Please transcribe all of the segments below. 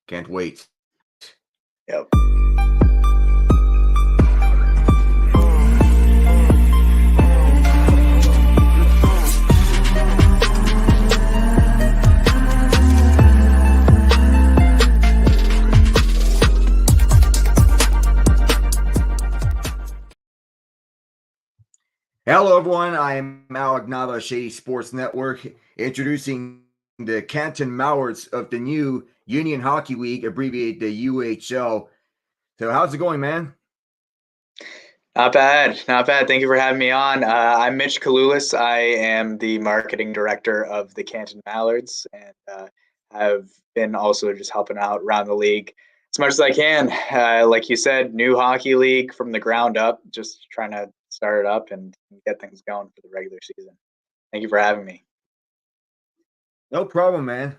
Can't wait. Yep. Hello, everyone. I am Alec Nava, Shady Sports Network, introducing the Canton Mallards of the new Union Hockey League, abbreviated the UHL. So, how's it going, man? Not bad. Not bad. Thank you for having me on. I'm Mitch Kalulis. I am the marketing director of the Canton Mallards, and have been also just helping out around the league as much as I can. Like you said, new hockey league from the ground up, just trying to start it up and get things going for the regular season. Thank you for having me. No problem, man.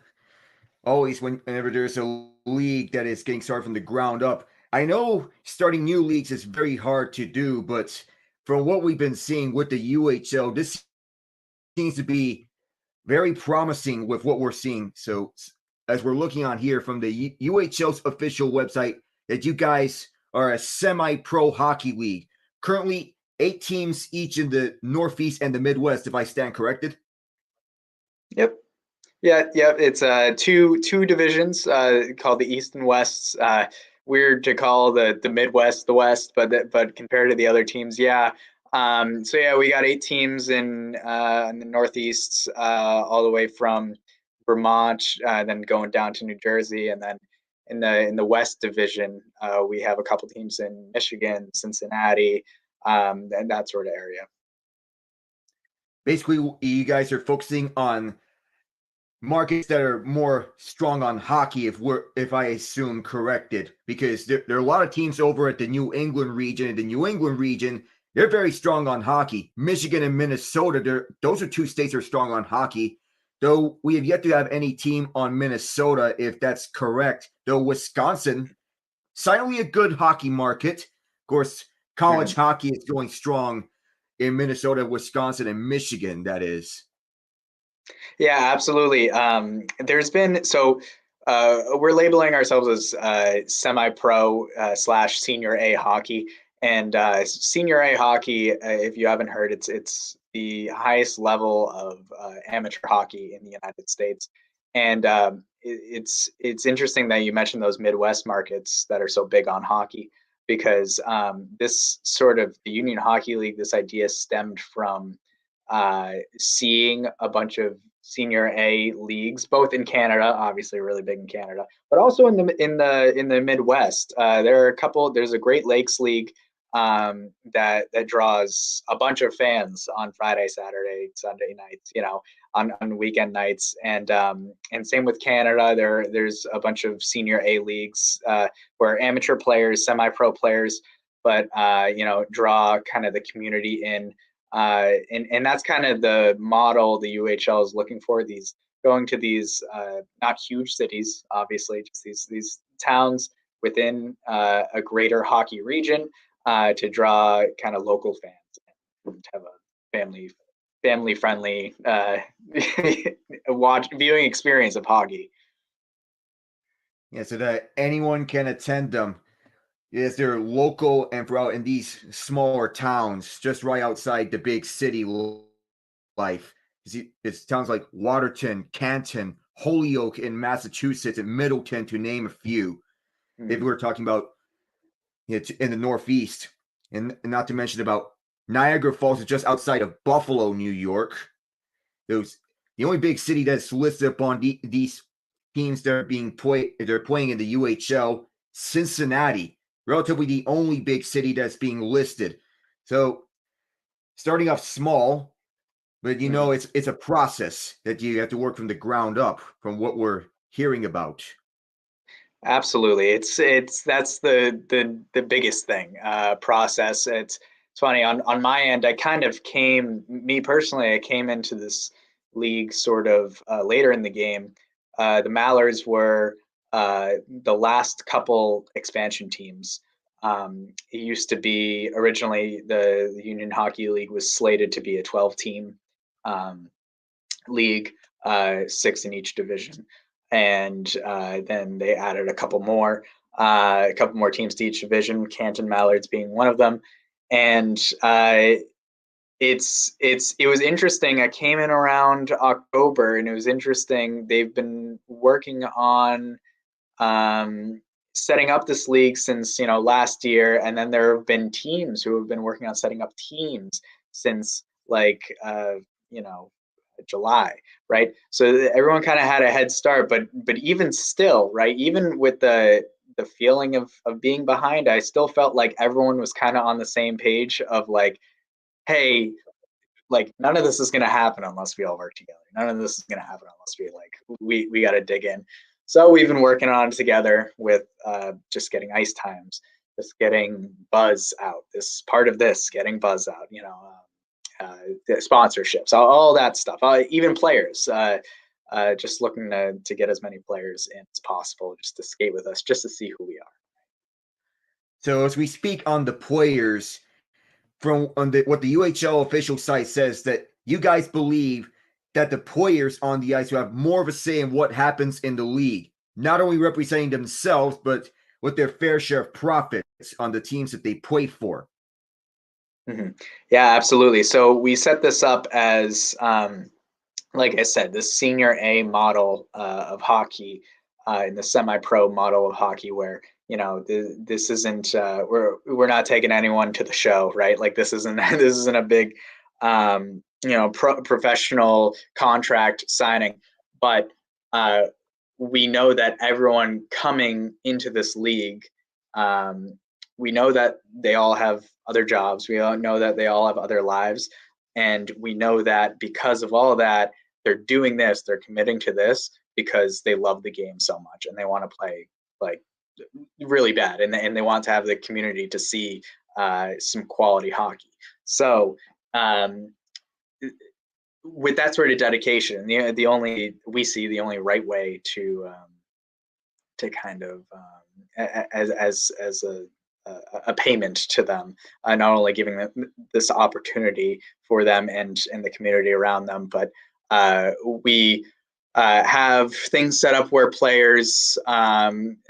Always, whenever there's a league that is getting started from the ground up. I know starting new leagues is very hard to do, but from what we've been seeing with the UHL, this seems to be very promising with what we're seeing. So, as we're looking on here from the UHL's official website, that you guys are a semi-pro hockey league. Currently, 8 teams each in the Northeast and the Midwest, if I stand corrected. Yep. Yeah. It's two divisions called the East and West. Weird to call the Midwest the West, but compared to the other teams, yeah. So yeah, we got 8 teams in the Northeast, all the way from Vermont, then going down to New Jersey, and then in the West Division, we have a couple teams in Michigan, Cincinnati, and that sort of area. Basically, you guys are focusing on markets that are more strong on hockey, if I assume corrected, because there are a lot of teams over at the New England region. In the New England region, they're very strong on hockey. Michigan and Minnesota, those are 2 states that are strong on hockey. Though we have yet to have any team on Minnesota, if that's correct. Though Wisconsin, silently a good hockey market. Of course, college Mhm. hockey is going strong in Minnesota, Wisconsin, and Michigan, that is. Yeah, absolutely. There's been we're labeling ourselves as semi-pro slash senior A hockey, and senior A hockey. If you haven't heard, it's the highest level of amateur hockey in the United States, and it's interesting that you mentioned those Midwest markets that are so big on hockey because this sort of the Union Hockey League, this idea stemmed from seeing a bunch of senior A leagues, both in Canada, obviously really big in Canada, but also in the Midwest. There are a couple. There's a Great Lakes League that draws a bunch of fans on Friday, Saturday, Sunday nights. On weekend nights, and same with Canada. There's a bunch of senior A leagues where amateur players, semi-pro players, but draw kind of the community in, and that's kind of the model the UHL is looking for. These going to these not huge cities, obviously, just these towns within a greater hockey region to draw kind of local fans and have a family friendly watch viewing experience of hockey. Yeah, so that anyone can attend them. Yes, they're local and throughout in these smaller towns, just right outside the big city life. It's towns like Waterton, Canton, Holyoke in Massachusetts, and Middleton, to name a few. If Mm. we were talking about in the Northeast, and not to mention about Niagara Falls is just outside of Buffalo, New York. Those the only big city that's listed up on these teams that are they're playing in the UHL, Cincinnati, relatively the only big city that's being listed. So starting off small, but Mm. it's a process that you have to work from the ground up, from what we're hearing about. Absolutely, it's that's the biggest thing. Process. It's funny on my end. I kind of came me personally. I came into this league sort of later in the game. The Mallards were the last couple expansion teams. It used to be originally the Union Hockey League was slated to be a 12 team um, league, 6 in each division. and then they added a couple more teams to each division, Canton Mallards being one of them. And it was interesting. I came in around October, and it was interesting. They've been working on um, setting up this league since last year, and then there have been teams who have been working on setting up teams since like you know July, right? So everyone kind of had a head start, but even still, right? Even with the feeling of being behind, I still felt like everyone was kind of on the same page of like, hey, like none of this is going to happen unless we all work together. None of this is going to happen unless we got to dig in. So we've been working on it together with just getting ice times, just getting buzz out. This part of this, getting buzz out. Sponsorships, all that stuff. Even players. Just looking to get as many players in as possible, just to skate with us, just to see who we are. So as we speak on the players, from what the UHL official site says, that you guys believe that the players on the ice will have more of a say in what happens in the league, not only representing themselves, but with their fair share of profits on the teams that they play for. Mm-hmm. Yeah, absolutely. So we set this up as, like I said, this senior A model of hockey, in the semi-pro model of hockey, where this isn't we're not taking anyone to the show, right? Like this isn't this isn't a big professional contract signing, but we know that everyone coming into this league, um, we know that they all have other jobs. We all know that they all have other lives, and we know that because of all of that, they're doing this. They're committing to this because they love the game so much and they want to play like really bad, and they want to have the community to see some quality hockey. So with that sort of dedication, the only right way to kind of as a payment to them, not only giving them this opportunity for them and the community around them, but we have things set up where players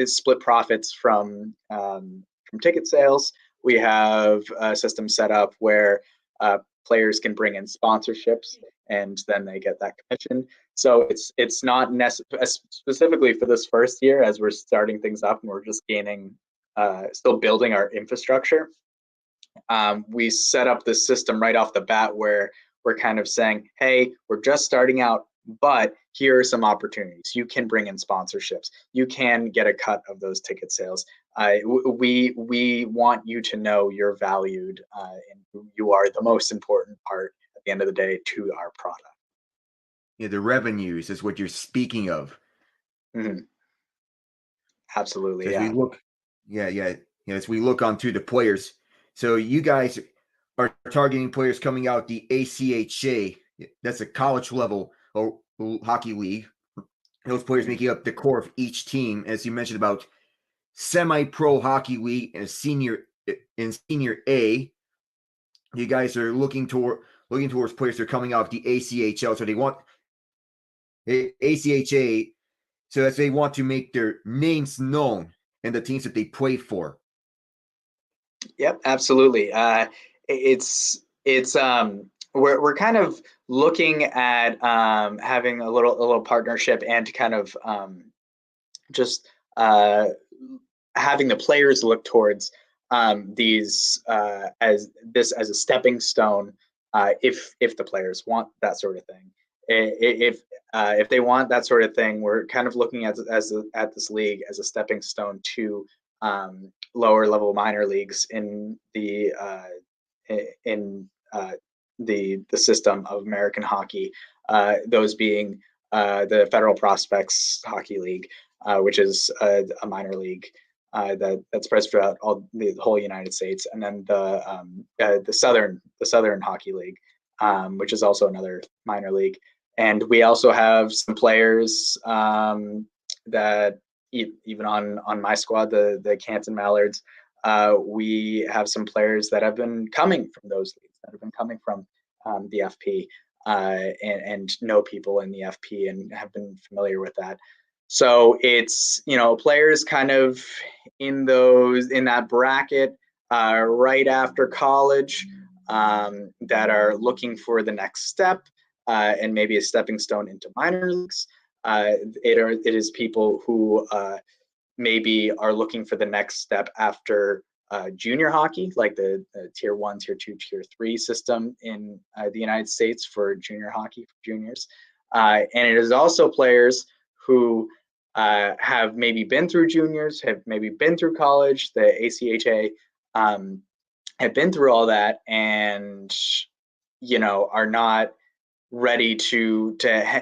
split profits from ticket sales. We have a system set up where players can bring in sponsorships, and then they get that commission. So it's not specifically for this first year, as we're starting things up and we're just still building our infrastructure. We set up this system right off the bat where we're kind of saying, hey, we're just starting out, but here are some opportunities. You can bring in sponsorships. You can get a cut of those ticket sales. We want you to know you're valued, and you are the most important part at the end of the day to our product. Yeah, the revenues is what you're speaking of. Mm-hmm. So Absolutely, as we yeah. look, as we look onto the players, so you guys are targeting players coming out the ACHA. That's a college level hockey league. Those players making up the core of each team, as you mentioned about semi-pro hockey league and senior A. You guys are looking towards players that are coming out of the ACHL. So they want ACHA, so as they want to make their names known and the teams that they play for. Yep, absolutely. It's we're kind of looking at having a little partnership, and kind of just having the players look towards these as a stepping stone, if the players want that sort of thing. If they want that sort of thing, we're kind of looking at this league as a stepping stone to lower level minor leagues in the system of American hockey. Those being the Federal Prospects Hockey League, which is a minor league that's spread throughout the whole United States, and then the Southern Hockey League, which is also another minor league. And we also have some players that even on my squad, the Canton Mallards, we have some players that have been coming from those leagues, that have been coming from the FP, and know people in the FP and have been familiar with that. So it's, players kind of in that bracket right after college, that are looking for the next step, and maybe a stepping stone into minor leagues. It is people who maybe are looking for the next step after junior hockey, like the tier 1, tier 2, tier 3 system in the United States for junior hockey for juniors. And it is also players who have maybe been through juniors, have maybe been through college, the ACHA, have been through all that, and are not ready to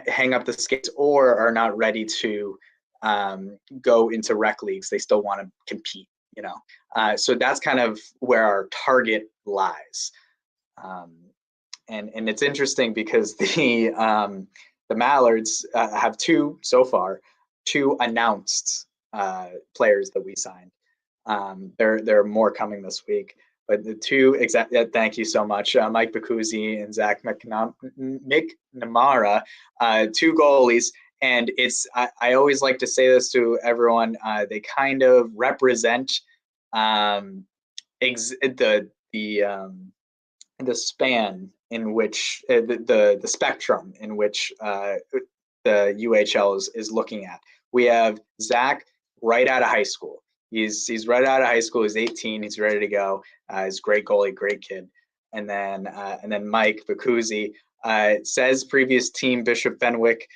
hang up the skates, or are not ready to go into rec leagues. They still want to compete, so that's kind of where our target lies. And it's interesting because the Mallards have two announced players that we signed. There are more coming this week, but the two thank you so much, Mike Bacuzzi and Zach McNamara, two goalies. And I always like to say this to everyone. They kind of represent the span in which the spectrum in which the UHL is looking at. We have Zach right out of high school. He's right out of high school. He's 18. He's ready to go. He's a great goalie, great kid. And then Mike Bacuzzi says previous team Bishop Fenwick,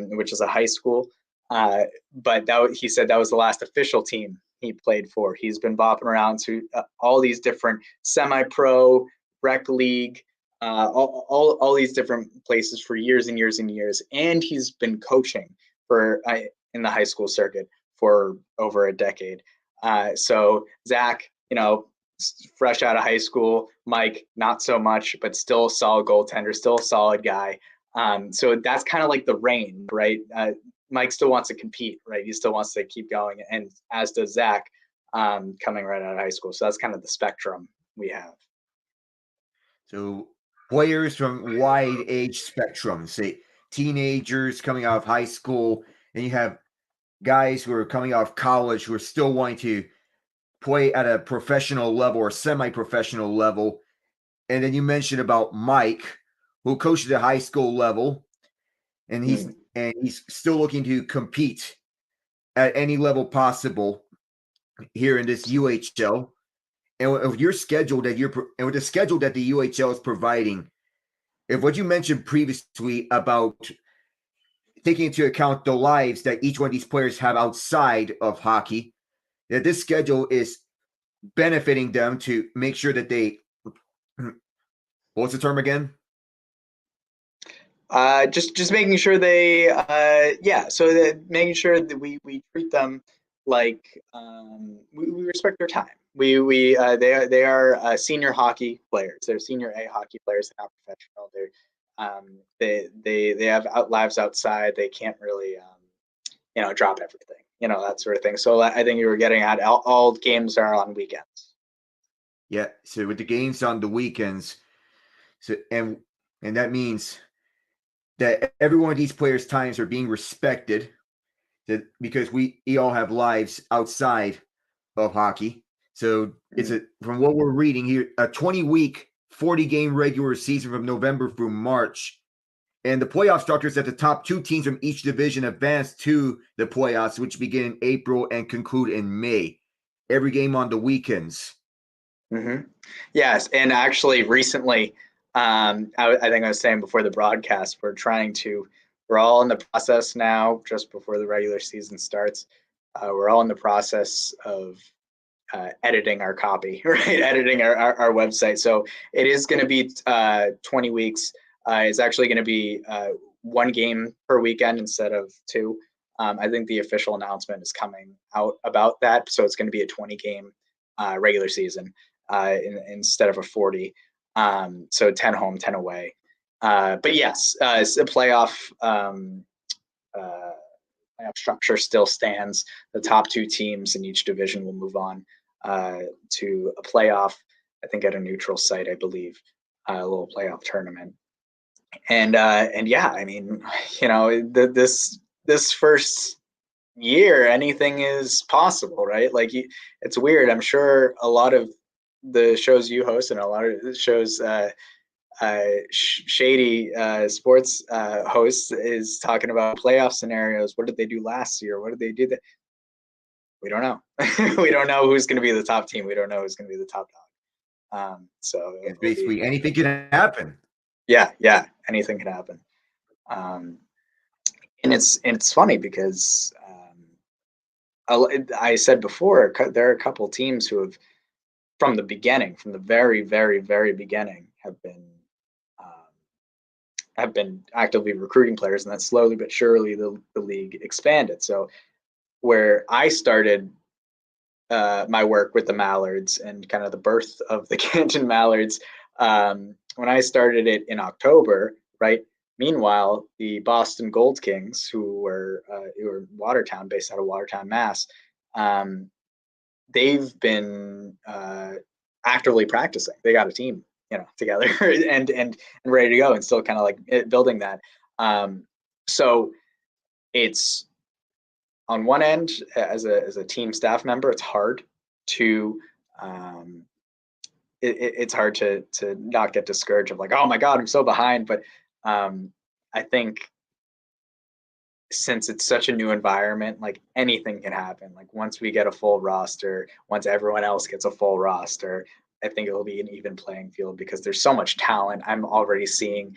which is a high school. But he said that was the last official team he played for. He's been bopping around to all these different semi-pro, rec league, all these different places for years and years and years. And he's been coaching in the high school circuit for over a decade. So Zach, fresh out of high school. Mike, not so much, but still a solid goaltender, still a solid guy. So that's kind of like the range, right? Mike still wants to compete, right? He still wants to keep going, and as does Zach, coming right out of high school. So that's kind of the spectrum we have. So players from wide age spectrum, say teenagers coming out of high school, and you have guys who are coming out of college who are still wanting to play at a professional level or semi-professional level. And then you mentioned about Mike, who coaches at high school level, and he's still looking to compete at any level possible here in this UHL. And with your schedule and with the schedule that the UHL is providing, if what you mentioned previously about taking into account the lives that each one of these players have outside of hockey, that this schedule is benefiting them to make sure that they, what's the term again? Just making sure they, so that making sure that we treat them like we respect their time. They are senior hockey players. They're senior A hockey players. They're not professional. They have lives outside. They can't really drop everything, that sort of thing. So I think you were getting at all games are on weekends. Yeah. So with the games on the weekends, so and that means that every one of these players' times are being respected, because we all have lives outside of hockey. So it's from what we're reading here, a 20-week, 40-game regular season from November through March. And the playoff structure is that the top two teams from each division advance to the playoffs, which begin in April and conclude in May. Every game on the weekends. Mm-hmm. Yes, and actually recently, I think I was saying before the broadcast, we're all in the process now, just before the regular season starts. We're all in the process of editing our copy, right? Editing our website. So it is going to be 20 weeks. It's actually going to be one game per weekend instead of two. I think the official announcement is coming out about that. So it's going to be a 20-game regular season instead of a 40. So 10 home, 10 away. But yes, the playoff structure still stands. The top two teams in each division will move on to a playoff, I think at a neutral site, I believe, a little playoff tournament. And yeah, I mean, this first year, anything is possible, right? Like it's weird. I'm sure a lot of the shows you host and a lot of the shows shady sports hosts is talking about playoff scenarios. What did they do last year? What did they do? That we don't know. We don't know who's going to be the top team. We don't know who's going to be the top dog. So It's it'll be basically anything can happen. yeah, anything can happen. Um, and it's funny because I said before there are a couple teams who from the beginning, from the very very beginning, um, have been actively recruiting players, and then slowly but surely the league expanded. So where I started my work with the Mallards and kind of the birth of the Canton Mallards, when I started it in October, right? Meanwhile, the Boston Gold Kings, who were Watertown, based out of Watertown, Mass, um, they've been actively practicing. They got a team, together and ready to go, and still kind of like building that. So it's on one end, as a team staff member, it's hard to um, it's hard to not get discouraged of like, oh my god, I'm so behind. But I think since it's such a new environment, like anything can happen. Like once we get a full roster, once everyone else gets a full roster, I think it'll be an even playing field because there's so much talent. I'm already seeing,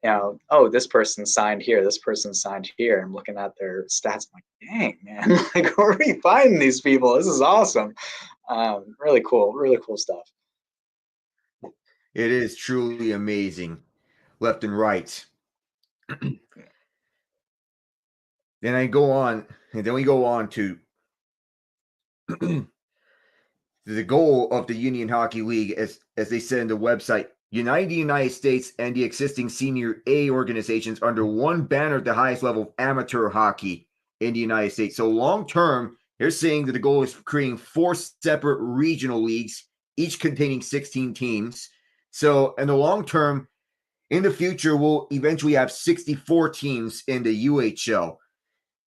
oh, this person signed here, this person signed here. I'm looking at their stats. I'm like, dang, man, like where are we finding these people? This is awesome. Really cool stuff. It is truly amazing, left and right. Then I go on, and then we go on to the goal of the Union Hockey League, as they said in the website, unite the United States and the existing Senior A organizations under one banner at the highest level of amateur hockey in the United States. So long term, they're saying that the goal is creating 4 separate regional leagues, each containing 16 teams. So in the long term, in the future, we'll eventually have 64 teams in the UHL.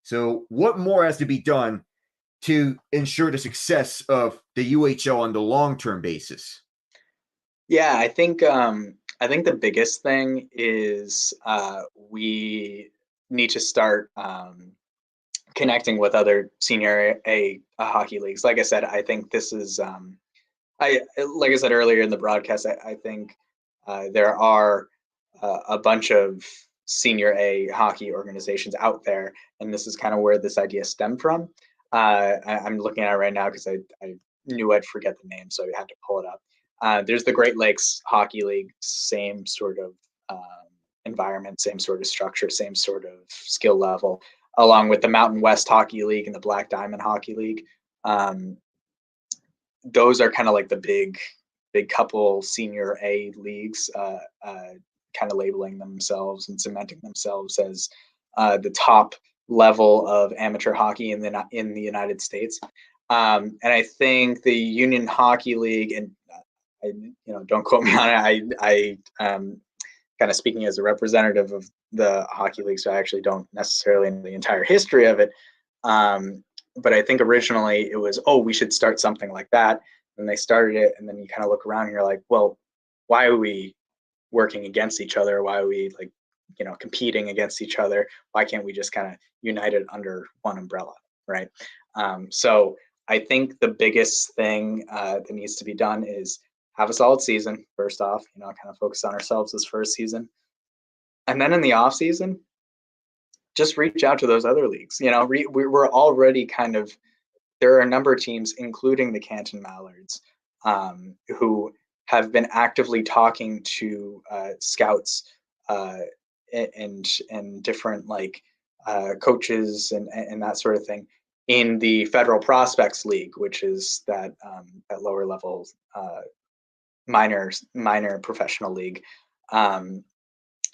So what more has to be done to ensure the success of the UHL on the long-term basis? Yeah, I think the biggest thing is we need to start connecting with other senior A hockey leagues. Like I said, I think this is I like I said earlier in the broadcast. I think there are a bunch of senior A hockey organizations out there, and this is kind of where this idea stemmed from. I'm looking at it right now because I knew I'd forget the name, so I had to pull it up. There's the Great Lakes Hockey League, same sort of environment, same sort of structure, same sort of skill level, along with the Mountain West Hockey League and the Black Diamond Hockey League. Um, those are kind of like the big couple senior A leagues, kind of labeling themselves and cementing themselves as the top level of amateur hockey in the United States. And I think the Union Hockey League, and don't quote me on it. I kind of speaking as a representative of the hockey league, so I actually don't necessarily know the entire history of it. But I think originally it was, oh, we should start something like that. And they started it, and then you kind of look around and you're like, well, why are we working against each other? Why are we like, competing against each other? Why can't we just kind of unite it under one umbrella, right? So I think the biggest thing that needs to be done is have a solid season first off. Kind of focus on ourselves this first season, and then in the off season, just reach out to those other leagues. We're already kind of there are a number of teams, including the Canton Mallards, who have been actively talking to scouts uh, and different like coaches and that sort of thing in the Federal Prospects League, which is that lower level minor professional league. Um,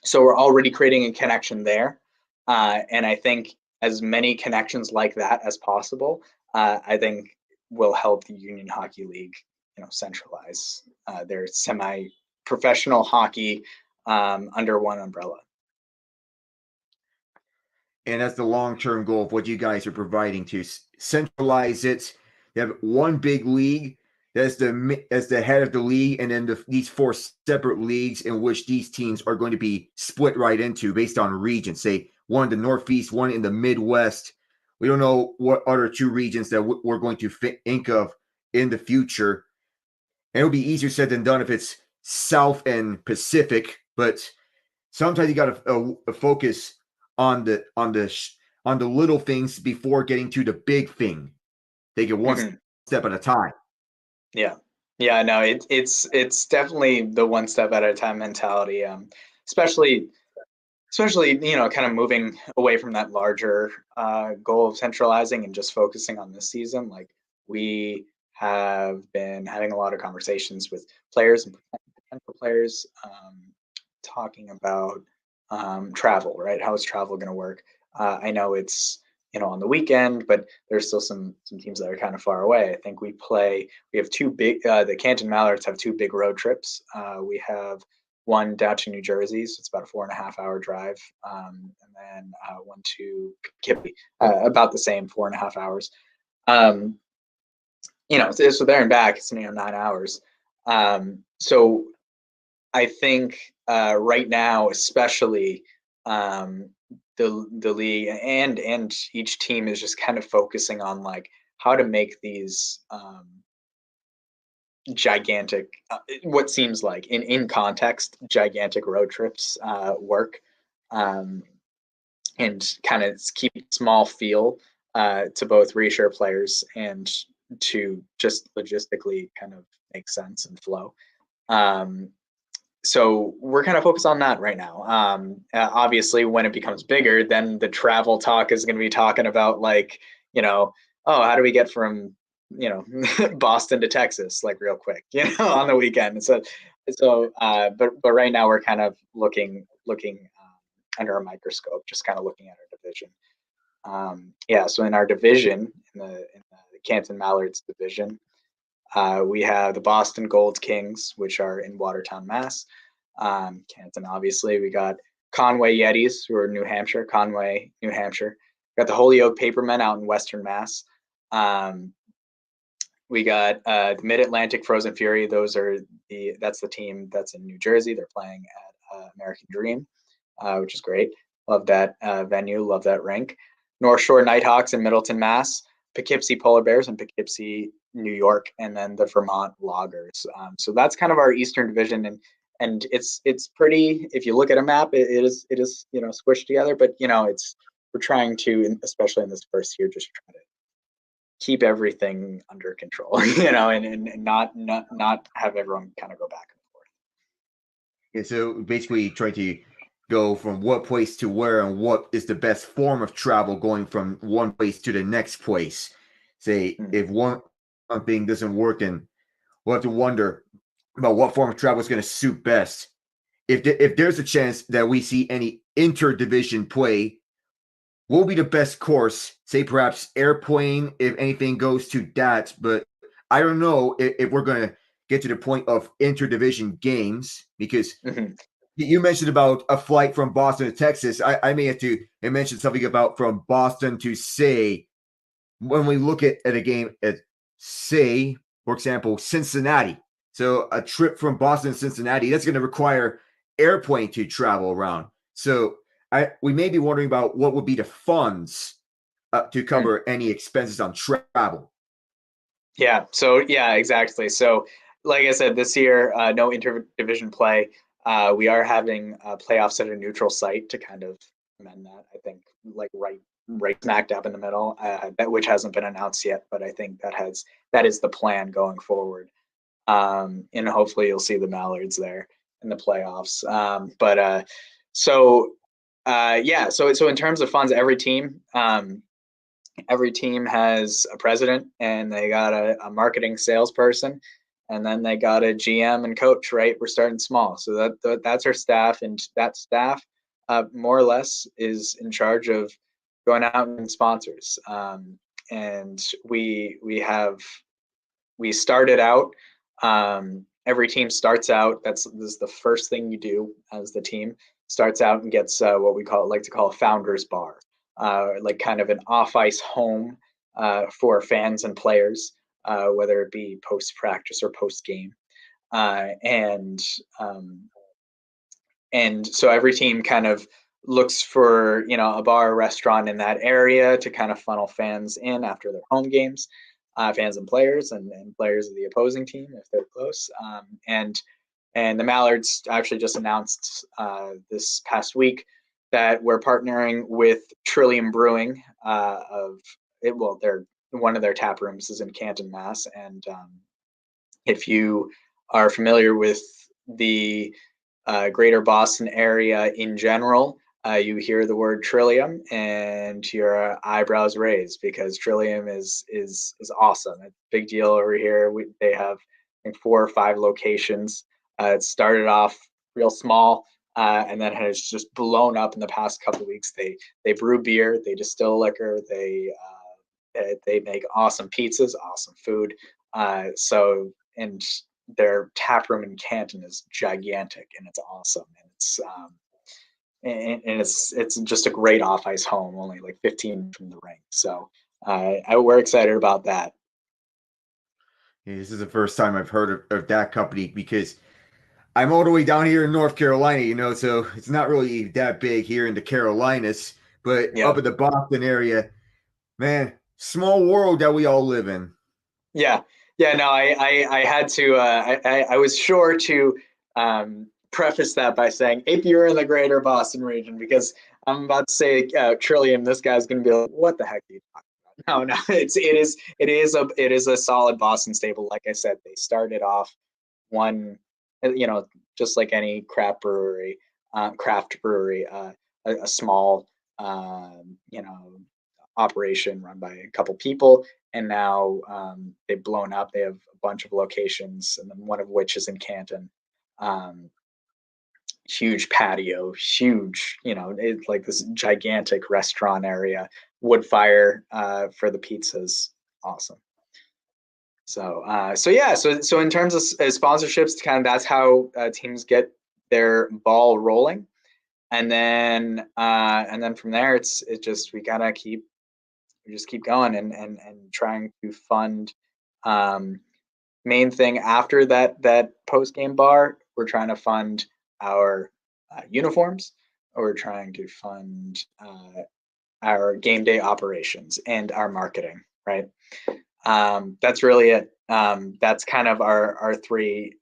so we're already creating a connection there, and I think as many connections like that as possible, I think will help the Union Hockey League, centralize their semi-professional hockey under one umbrella. and that's the long-term goal of what you guys are providing to centralize it. You have one big league that's the head of the league, and then these four separate leagues in which these teams are going to be split right into based on region. Say one in the Northeast, one in the Midwest. We don't know what other two regions that we're going to think of in the future. And it'll be easier said than done if it's South and Pacific, but sometimes you got to focus on the little things before getting to the big thing. Take it one Mhm. step at a time. Yeah. Yeah, no, it's definitely the one step at a time mentality. Especially kind of moving away from that larger goal of centralizing and just focusing on this season. Like, we have been having a lot of conversations with players and potential players, talking about travel, right? How is travel going to work? I know it's on the weekend, but there's still some teams that are kind of far away. I think we have two big. The Canton Mallards have two big road trips. We have one down to New Jersey, so it's about a 4.5 hour drive, and then one to Poughkeepsie, about the same 4.5 hours. Um, so there and back, it's 9 hours. So I think right now, especially, um, the league and each team is just kind of focusing on like how to make these gigantic, what seems like in context, gigantic road trips work, um, and kind of keep small feel to both reassure players and to just logistically kind of make sense and flow. Um, so we're kind of focused on that right now. Obviously, when it becomes bigger, then the travel talk is going to be talking about like, oh, how do we get from Boston to Texas like real quick, on the weekend. But right now we're kind of looking under a microscope, just kind of looking at our division. Yeah, so in our division, in the Canton Mallards division, we have the Boston Gold Kings, which are in Watertown, Mass. Canton, obviously. We got Conway Yetis, who are New Hampshire, Conway, New Hampshire. We got the Holyoke Papermen out in Western Mass. We got the Mid Atlantic Frozen Fury. That's the team that's in New Jersey. They're playing at American Dream, which is great. Love that venue. Love that rink. North Shore Nighthawks in Middleton, Mass. Poughkeepsie Polar Bears in Poughkeepsie, New York, and then the Vermont Loggers. So that's kind of our Eastern Division, and it's pretty. If you look at a map, it is squished together, but we're trying to, especially in this first year, just try to keep everything under control, and not have everyone kind of go back and forth. Yeah, so basically trying to go from what place to where and what is the best form of travel going from one place to the next place. Say Mm. if one thing doesn't work, then we'll have to wonder about what form of travel is going to suit best. If there's a chance that we see any interdivision play, what will be the best course? Say perhaps airplane if anything goes to that, but I don't know if we're going to get to the point of interdivision games because Mm-hmm. you mentioned about a flight from Boston to Texas. I may have to mention something about from Boston to say when we look at a game at say, for example, Cincinnati. So a trip from Boston to Cincinnati, that's going to require airplane to travel around. So we may be wondering about what would be the funds to Mm. cover any expenses on travel. Yeah. So yeah, exactly. So like I said, this year, no interdivision play. We are having playoffs at a neutral site to kind of amend that. I think like right smack dab in the middle, which hasn't been announced yet, but I think that is the plan going forward. And hopefully you'll see the Mallards there in the playoffs. So yeah, so in terms of funds, every team has a president, and they got a marketing salesperson, and then they got a GM and coach. Right, we're starting small, so that's our staff, and that staff, more or less, is in charge of going out and sponsors. And we started out. Every team starts out. This is the first thing you do as the team starts out and gets what we like to call a founders bar. like kind of an off-ice home for fans and players, whether it be post-practice or post-game. Uh, and um, and so every team kind of looks for a bar or restaurant in that area to kind of funnel fans in after their home games, fans and players, and players of the opposing team if they're close. And the Mallards actually just announced this past week that we're partnering with Trillium Brewing. They're one of their tap rooms is in Canton, Mass. And if you are familiar with the greater Boston area in general, you hear the word Trillium and your eyebrows raise, because Trillium is awesome. It's a big deal over here. They have, I think, 4 or 5 locations. It started off real small, and then has just blown up in the past couple of weeks. They brew beer, they distill liquor, they make awesome pizzas, awesome food. And their tap room in Canton is gigantic, and it's awesome, and it's just a great off ice home, only like 15 from the rink. So we're excited about that. Yeah, this is the first time I've heard of that company because I'm all the way down here in North Carolina, so it's not really that big here in the Carolinas, but Yeah, up in the Boston area, man, small world that we all live in. yeah, yeah. No, I had to. I was sure to preface that by saying if you're in the greater Boston region, because I'm about to say Trillium, this guy's going to be like, what the heck are you talking about? No, no, it is a solid Boston staple. Like I said, they started off one, just like any craft brewery, a small, operation run by a couple people, and now they've blown up. They have a bunch of locations, and then one of which is in Canton. Um, Huge patio, huge, it's like this gigantic restaurant area, wood fire for the pizzas, awesome. So yeah, so in terms of sponsorships, kind of that's how teams get their ball rolling, and then from there, it just we just keep going and trying to fund. Um, Main thing after that post game bar, we're trying to fund our uniforms. We're trying to fund our game day operations and our marketing, right? That's really it. That's kind of our 3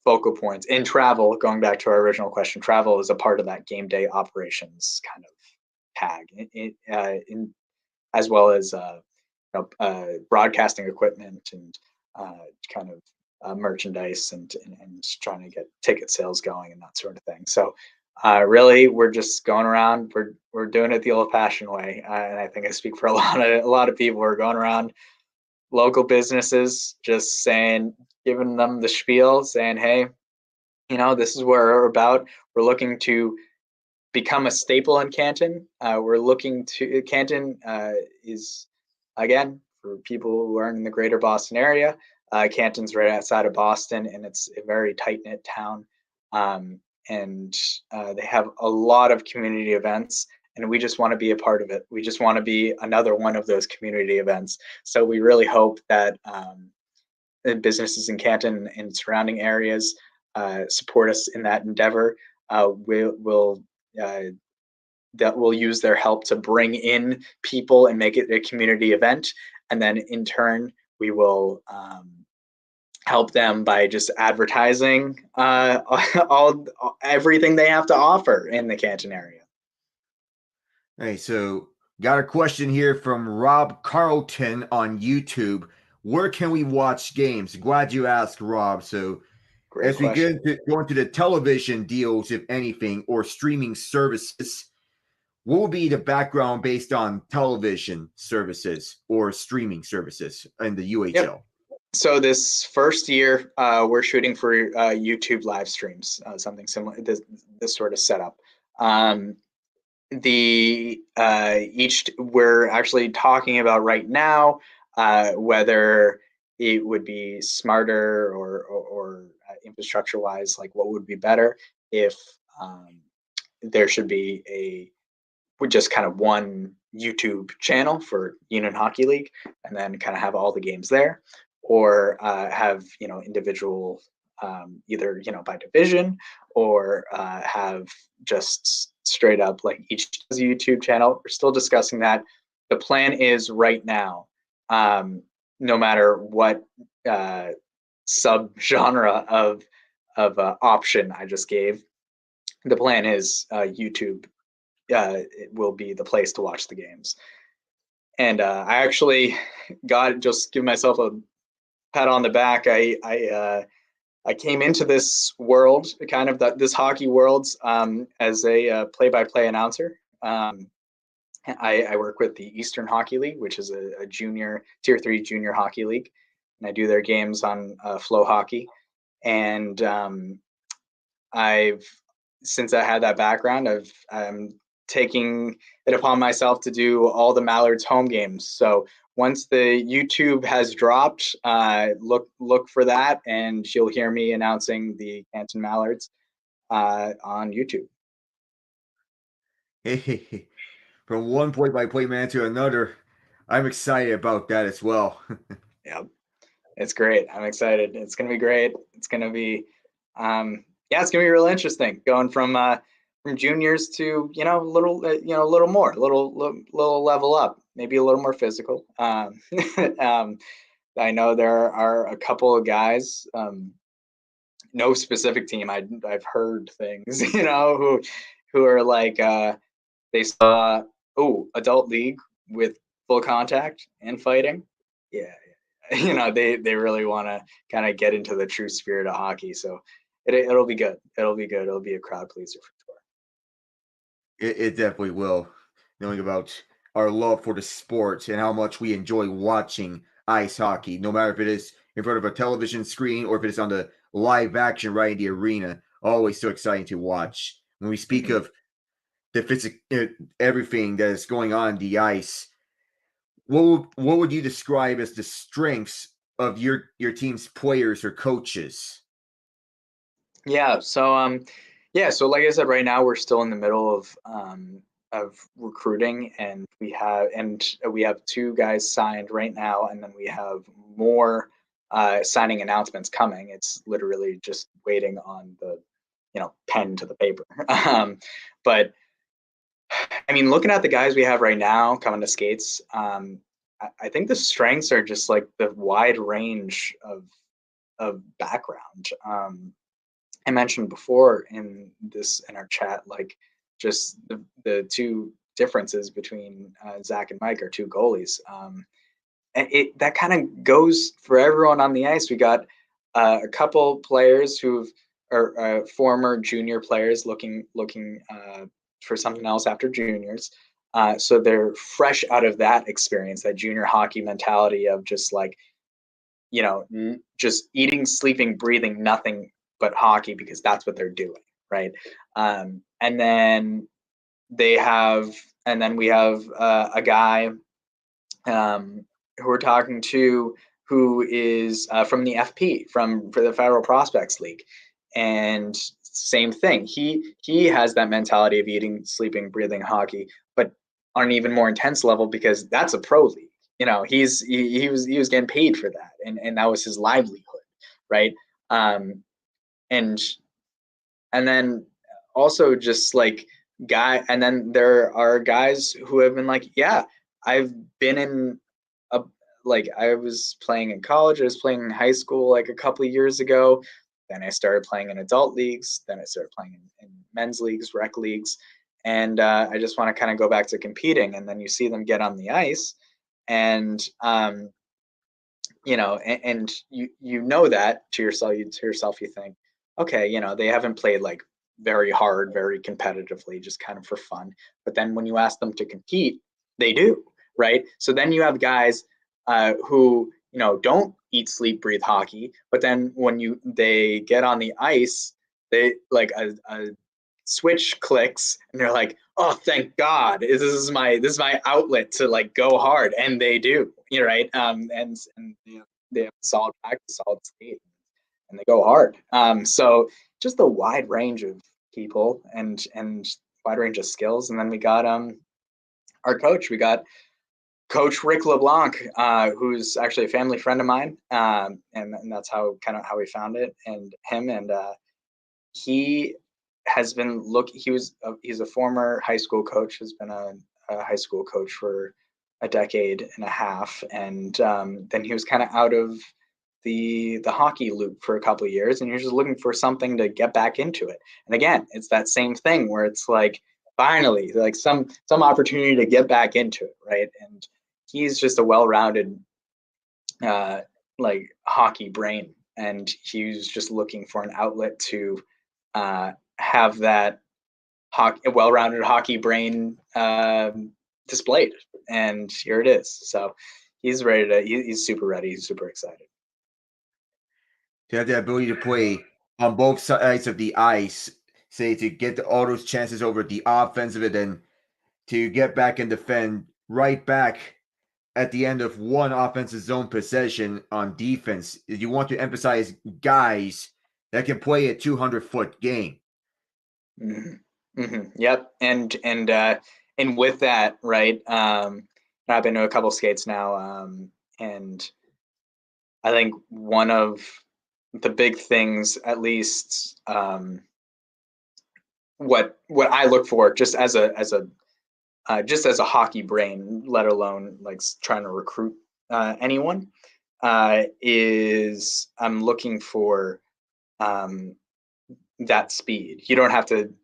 focal points. In travel, going back to our original question, travel is a part of that game day operations kind of tag, as well as broadcasting equipment and kind of merchandise and trying to get ticket sales going and that sort of thing. So really, we're just going around. We're doing it the old-fashioned way, and I think I speak for a lot of people. We're going around local businesses, just giving them the spiel, saying, "Hey, this is where we're about. We're looking to become a staple in Canton. Canton is, again, for people who aren't in the greater Boston area. Canton's right outside of Boston, and it's a very tight knit town. And they have a lot of community events, and we just want to be a part of it. We just want to be another one of those community events. So we really hope that businesses in Canton and surrounding areas support us in that endeavor. We'll that will use their help to bring in people and make it a community event. And then in turn, we will help them by just advertising everything they have to offer in the Canton area. Hey, so got a question here from Rob Carlton on YouTube. Where can we watch games? Glad you asked, Rob. So Great as we question. go into the television deals, if anything, or streaming services, what will be the background based on television services or streaming services in the UHL? Yep. So this first year, we're shooting for YouTube live streams, something similar, this sort of setup. We're actually talking about right now whether it would be smarter or infrastructure wise, like what would be better if there should be with just kind of one YouTube channel for Union Hockey League, and then kind of have all the games there, or have individual either by division, or have just straight up like each has a YouTube channel. We're still discussing that. The plan is right now, no matter what sub genre of option I just gave, the plan is YouTube it will be the place to watch the games. And I actually just give myself a pat on the back. I came into this world, kind of this hockey world, as a play-by-play announcer. I work with the Eastern Hockey League, which is a junior tier 3 junior hockey league, and I do their games on Flow Hockey. And since I had that background, I'm taking it upon myself to do all the Mallards home games. So once the YouTube has dropped, look for that, and you'll hear me announcing the Canton Mallards on YouTube. Hey, from one play-by-play man to another, I'm excited about that as well. Yeah, it's great. I'm excited. It's gonna be great. It's gonna be, it's gonna be real interesting going from juniors to a little more, little level up, maybe a little more physical. I know there are a couple of guys, no specific team. I've heard things, who are like they saw adult league with full contact and fighting. Yeah, they really want to kind of get into the true spirit of hockey. So it'll be good. It'll be good. It'll be a crowd pleaser for sure. It definitely will. Knowing about our love for the sport and how much we enjoy watching ice hockey, no matter if it is in front of a television screen or if it is on the live action right in the arena, always so exciting to watch. When we speak Mm-hmm. of everything that is going on the ice, what would you describe as the strengths of your team's players or coaches? Yeah. So like I said, right now we're still in the middle of recruiting, and we have 2 guys signed right now, and then we have more signing announcements coming. It's literally just waiting on the pen to the paper. But I mean, looking at the guys we have right now coming to skates, I think the strengths are just like the wide range of background. I mentioned before in our chat, like just the 2 differences between Zach and Mike are 2 goalies. And that kind of goes for everyone on the ice. We got a couple players who are former junior players looking for something else after juniors. So they're fresh out of that experience, that junior hockey mentality of just like, just eating, sleeping, breathing nothing but hockey, because that's what they're doing, right? And then we have a guy who we're talking to who is from the FP, for the Federal Prospects League, and same thing. He has that mentality of eating, sleeping, breathing hockey, but on an even more intense level, because that's a pro league. He was getting paid for that, and that was his livelihood, right? And then also just like and then there are guys who have been like, yeah, I've been in I was playing in college, I was playing in high school like a couple of years ago, then I started playing in adult leagues, then I started playing in men's leagues, rec leagues, and I just want to kind of go back to competing. And then you see them get on the ice, and and that to yourself you think, okay, they haven't played like very hard, very competitively, just kind of for fun. But then when you ask them to compete, they do, right? So then you have guys who don't eat, sleep, breathe hockey, but then when they get on the ice, they like a switch clicks, and they're like, oh, thank God, this is my outlet to like go hard, and they do, right? And they have solid practice, solid skate, and they go hard. So just a wide range of people and wide range of skills. And then we got our coach. We got Coach Rick LeBlanc, who's actually a family friend of mine, and that's how we found it. And him and he has been he's a former high school coach, has been a high school coach for a decade and a half, and then he was kind of out of the hockey loop for a couple of years, and you're just looking for something to get back into it. And again, it's that same thing where it's like finally like some opportunity to get back into it, right? And he's just a well-rounded like hockey brain, and he was just looking for an outlet to have that well-rounded hockey brain displayed, and here it is. So he's ready to. He's super ready. He's super excited To have the ability to play on both sides of the ice, say to get all those chances over the offensive and then to get back and defend right back at the end of one offensive zone possession on defense. You want to emphasize guys that can play a 200-foot game. Mm-hmm. Mm-hmm. Yep, and with that, right? I've been to a couple skates now, and I think one of the big things, at least, what I look for, just as a just as a hockey brain, let alone like trying to recruit anyone, is I'm looking for that speed. You don't have to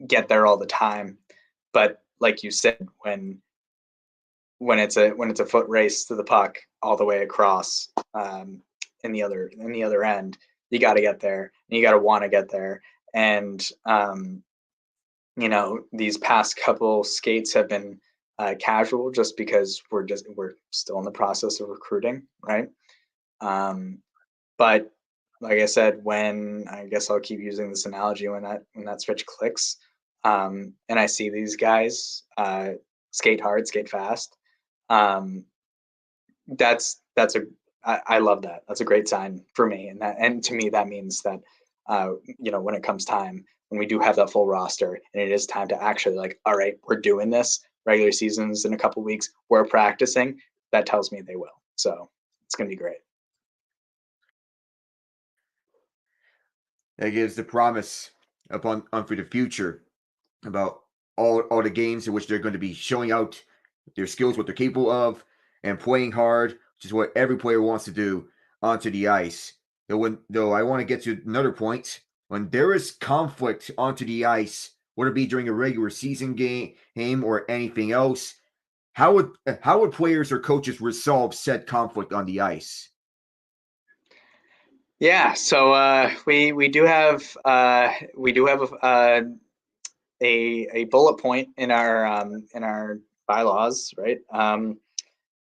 get there all the time, but like you said, when it's a foot race to the puck all the way across, in the other end, you got to get there, and you got to want to get there. And these past couple skates have been casual, just because we're still in the process of recruiting, right? But like I said, when I guess I'll keep using this analogy, when that switch clicks, and I see these guys skate hard, skate fast, that's a I love that. That's a great sign for me, and to me that means that when it comes time, when we do have that full roster and it is time to actually like, all right, we're doing this. Regular season's in a couple weeks. We're practicing. That tells me they will. So it's gonna be great. That gives the promise on for the future about all the games in which they're going to be showing out their skills, what they're capable of, and playing hard, which is what every player wants to do onto the ice. Though I want to get to another point, when there is conflict onto the ice, whether it be during a regular season game or anything else, how would players or coaches resolve said conflict on the ice? Yeah, so we do have a bullet point in our bylaws, right?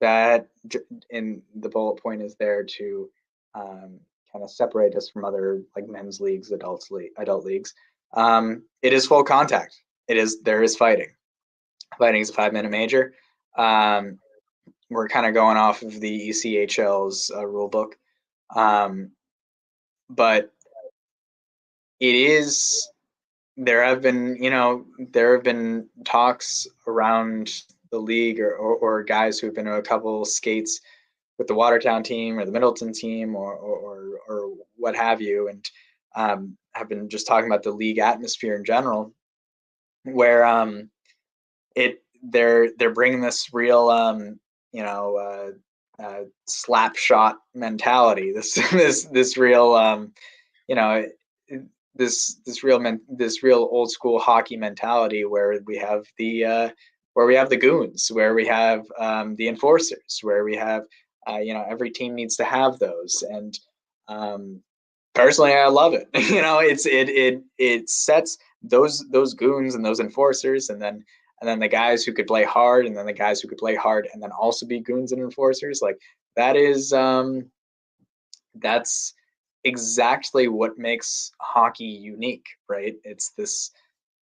That in the bullet point is there to kind of separate us from other like men's leagues, adult leagues. It is full contact. There is fighting. Fighting is a 5-minute major. We're kind of going off of the ECHL's rule book, but it is. There have been talks around the league, or guys who've been to a couple skates with the Watertown team or the Middleton team or what have you, and have been just talking about the league atmosphere in general, where they're bringing this real slap shot mentality, this real you know this real old school hockey mentality, where we have the goons, where we have the enforcers, where we have every team needs to have those. And personally, I love it. It sets those goons and those enforcers, and then the guys who could play hard, and then the guys who could play hard and then also be goons and enforcers. Like that is that's exactly what makes hockey unique, right? It's this,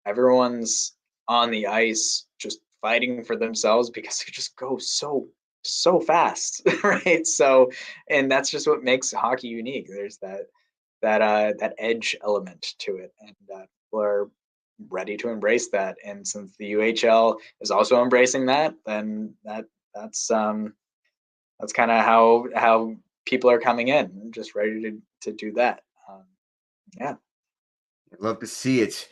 everyone's on the ice just fighting for themselves because it just goes so fast, right? So, and that's just what makes hockey unique. There's that edge element to it, and people are ready to embrace that. And since the UHL is also embracing that, then that's kind of how people are coming in, just ready to do that. Yeah. I'd love to see it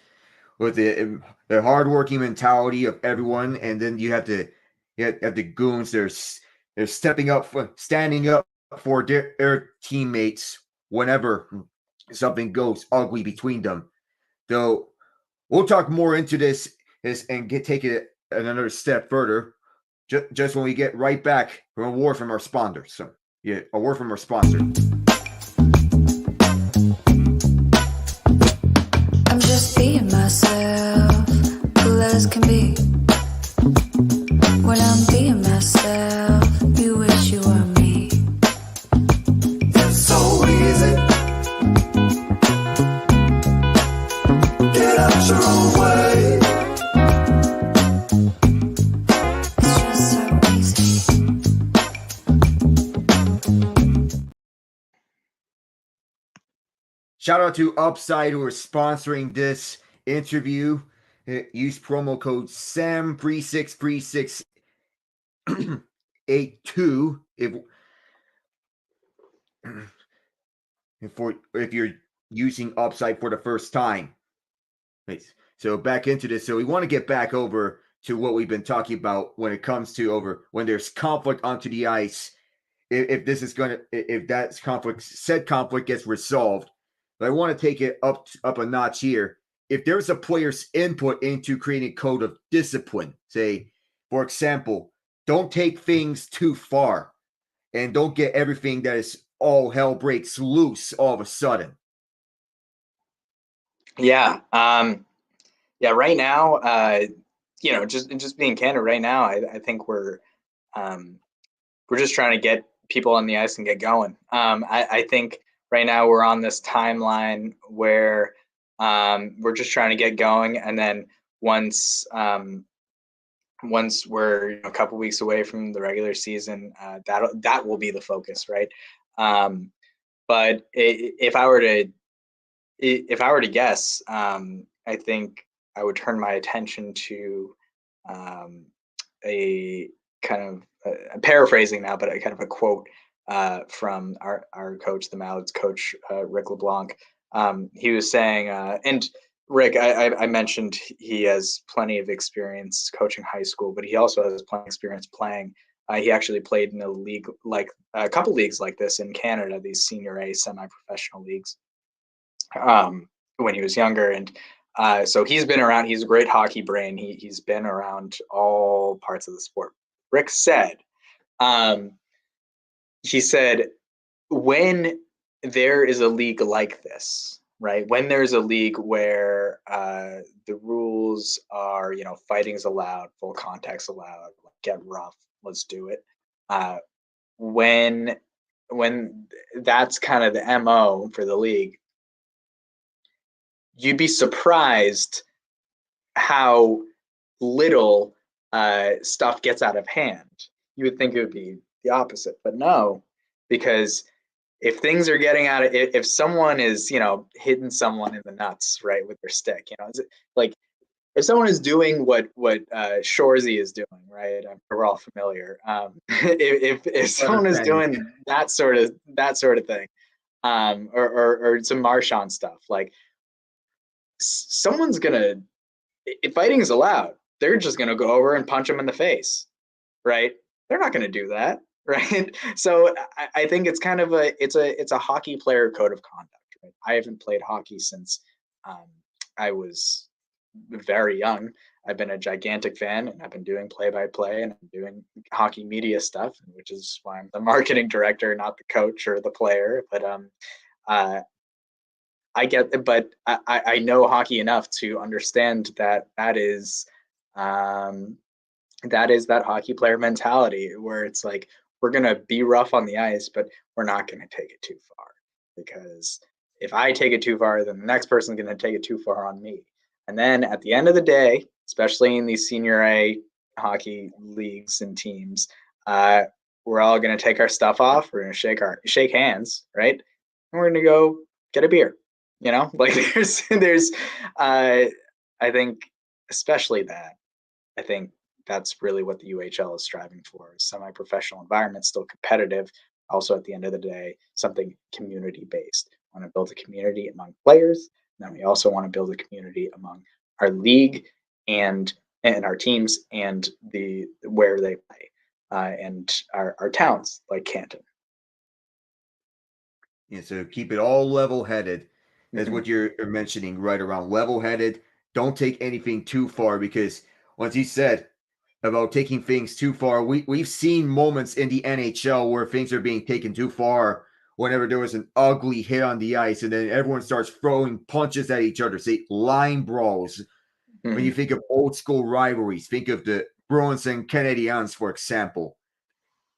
with the hardworking mentality of everyone, and then you have the goons. They're stepping up, standing up for their teammates whenever something goes ugly between them. Though we'll talk more into this and take it another step further. Just when we get right back from a word from our sponsor. So yeah, a word from our sponsor. I'm just being myself, cool as can be. When I'm being myself, you wish you were me. It's so easy. Get out your own way. It's just so easy. Shout out to Upside who are sponsoring this interview. Use promo code SAM363682 if you're using Upside for the first time. So back into this. So we want to get back over to what we've been talking about when it comes to when there's conflict onto the ice. If this is if that said conflict gets resolved. But I want to take it up a notch here. If there's a player's input into creating a code of discipline, say, for example, don't take things too far and don't get everything that is all hell breaks loose all of a sudden. Yeah. Yeah. Right now, just being candid right now, I think we're just trying to get people on the ice and get going. I think right now we're on this timeline where we're just trying to get going, and then once we're a couple weeks away from the regular season, that will be the focus, right? But if I were to guess, I think I would turn my attention to a kind of paraphrasing now, but a kind of a quote from our coach, the Mallards coach, Rick LeBlanc. He was saying, and Rick, I mentioned he has plenty of experience coaching high school, but he also has plenty of experience playing. He actually played in a league, like a couple leagues like this in Canada, these senior A semi-professional leagues, when he was younger. And so he's been around. He's a great hockey brain. He's been around all parts of the sport. Rick said, he said, when there is a league like this, right? When there's a league where the rules are, fighting's allowed, full contact's allowed, get rough, let's do it. When that's kind of the MO for the league, you'd be surprised how little stuff gets out of hand. You would think it would be the opposite, but no, because if things are getting out of, if someone is, hitting someone in the nuts, right, with their stick, like if someone is doing what Shorzy is doing, right, we're all familiar. If someone is doing that sort of thing, or some Marchand stuff, like someone's gonna, if fighting is allowed, they're just gonna go over and punch them in the face, right? They're not gonna do that, right? So I think it's kind of it's a hockey player code of conduct. Right? I haven't played hockey since I was very young. I've been a gigantic fan, and I've been doing play-by-play, and I'm doing hockey media stuff, which is why I'm the marketing director, not the coach or the player. But I get, but I know hockey enough to understand that is that hockey player mentality where it's like, we're gonna be rough on the ice, but we're not gonna take it too far, because if I take it too far, then the next person's gonna take it too far on me. And then at the end of the day, especially in these senior A hockey leagues and teams, we're all gonna take our stuff off. We're gonna shake hands, right? And we're gonna go get a beer. Like there's I think especially that. I think that's really what the UHL is striving for: semi-professional environment, still competitive. Also, at the end of the day, something community-based. We want to build a community among players, and then we also want to build a community among our league and our teams and the where they play, and our towns like Canton. Yeah, so keep it all level-headed, as Mhm. what you're mentioning, right around level-headed. Don't take anything too far because, once you said about taking things too far, we've seen moments in the NHL where things are being taken too far. Whenever there was an ugly hit on the ice, and then everyone starts throwing punches at each other, say line brawls. When you Mhm. think of old school rivalries, think of the Bruins and Canadiens, for example.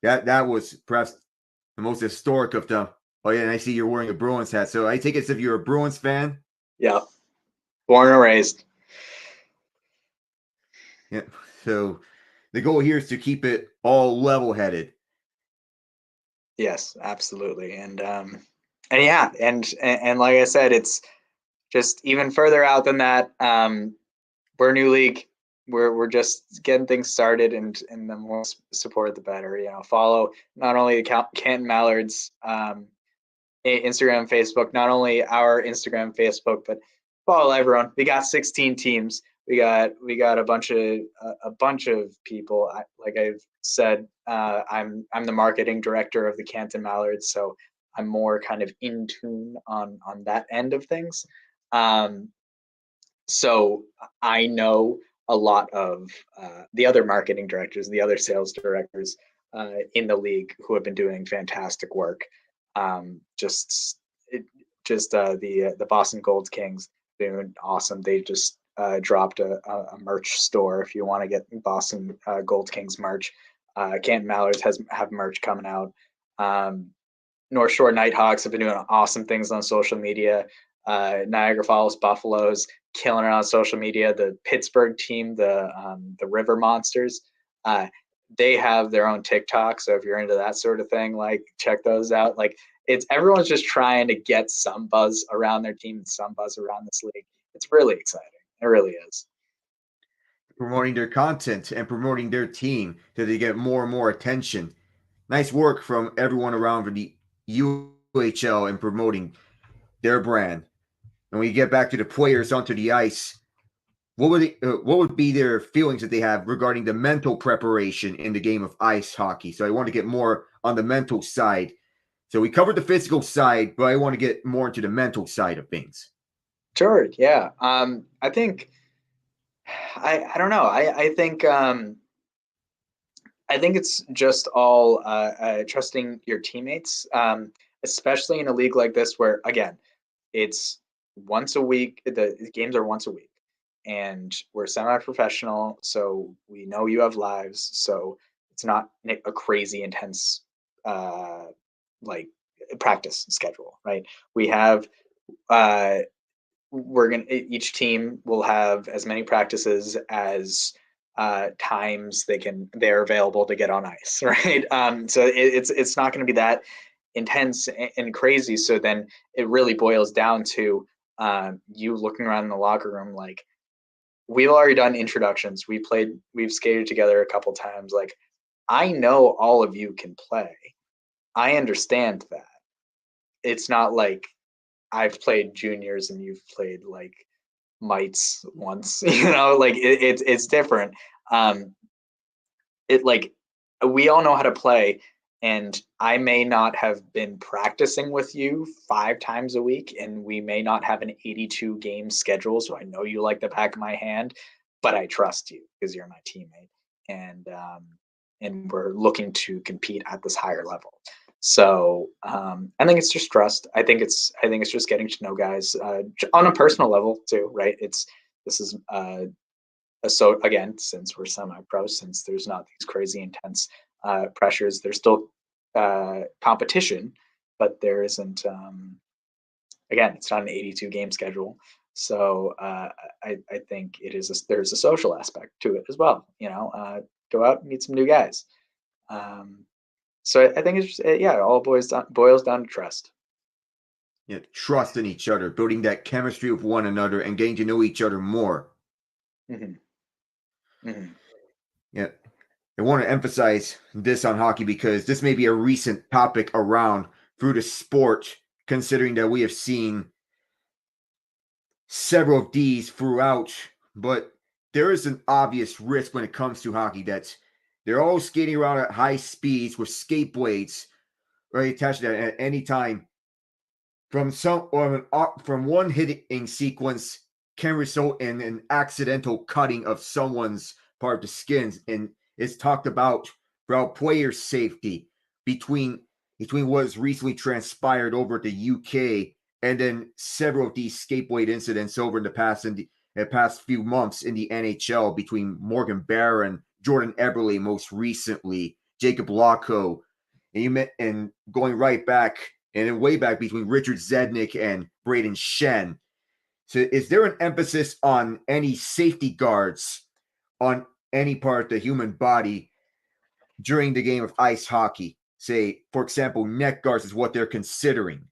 That was perhaps the most historic of them. Oh yeah, and I see you're wearing a Bruins hat. So I take it as if you're a Bruins fan. Yeah, born and raised. Yeah. So the goal here is to keep it all level headed. Yes, absolutely. And yeah, and like I said, it's just even further out than that. We're a new league. We're just getting things started, and the more support, the better. You know, follow not only the Canton Mallards Instagram, Facebook, not only our Instagram, Facebook, but follow everyone. We got 16 teams. We got a bunch of people. Like I've said, I'm the marketing director of the Canton Mallards, so I'm more kind of in tune on that end of things. Um, so I know a lot of the other marketing directors, the other sales directors in the league who have been doing fantastic work. Just it, just the Boston Gold Kings doing awesome. They just dropped a merch store if you want to get Boston Gold Kings merch. Canton Mallards have merch coming out. Um, North Shore Nighthawks have been doing awesome things on social media. Niagara Falls Buffaloes killing it on social media. The Pittsburgh team, the River Monsters, uh, they have their own TikTok. So if you're into that sort of thing, like check those out. Like it's everyone's just trying to get some buzz around their team and some buzz around this league. It's really exciting. It really is. Promoting their content and promoting their team so they get more and more attention. Nice work from everyone around the UHL in promoting their brand. And when you get back to the players onto the ice, what would be their feelings that they have regarding the mental preparation in the game of ice hockey? So I want to get more on the mental side. So we covered the physical side, but I want to get more into the mental side of things. Sure. Yeah. I think I don't know. I think it's just all trusting your teammates, especially in a league like this, where again, it's once a week. The games are once a week, and we're semi-professional, so we know you have lives. So it's not a crazy intense uh, like practice schedule, right? We have uh, we're gonna each team will have as many practices as times they're available to get on ice, right? So it's not going to be that intense and crazy. So then it really boils down to you looking around in the locker room like we've already done introductions. We've skated together a couple times. Like I know all of you can play. I understand that. It's not like I've played juniors and you've played like mites once. Like it's different. um it like we all know how to play, and I may not have been practicing with you 5 times a week, and we may not have an 82 game schedule, so I know you like the back of my hand, but I trust you because you're my teammate, and we're looking to compete at this higher level. So I think it's just trust. I think it's just getting to know guys on a personal level too, right? This is so again, since we're semi-pro, since there's not these crazy intense pressures, there's still competition, but there isn't. Again, it's not an 82 game schedule, so I think there's a social aspect to it as well. Go out and meet some new guys. Um, so I think it's just, yeah, it all boils down to trust. Yeah, trust in each other, building that chemistry with one another, and getting to know each other more. Mhm. Mhm. Yeah. I want to emphasize this on hockey because this may be a recent topic around through the sport, considering that we have seen several of these throughout, but there is an obvious risk when it comes to hockey that they're all skating around at high speeds with skate blades right attached to that at any time from one hitting sequence can result in an accidental cutting of someone's part of the skins, and it's talked about throughout player safety between what has recently transpired over at the UK and then several of these skateboard incidents over in the past few months in the NHL between Morgan Barron, Jordan Eberle, most recently, Jacob Lacko, and going right back and then way back between Richard Zednik and Braden Shen. So, is there an emphasis on any safety guards on any part of the human body during the game of ice hockey? Say, for example, neck guards is what they're considering.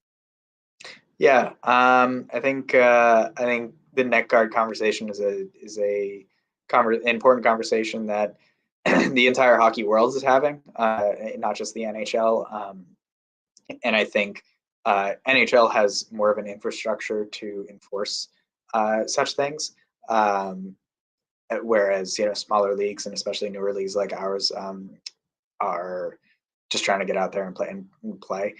Yeah, I think the neck guard conversation is a important conversation that the entire hockey world is having, not just the NHL. And I think NHL has more of an infrastructure to enforce such things, whereas smaller leagues and especially newer leagues like ours are just trying to get out there and play.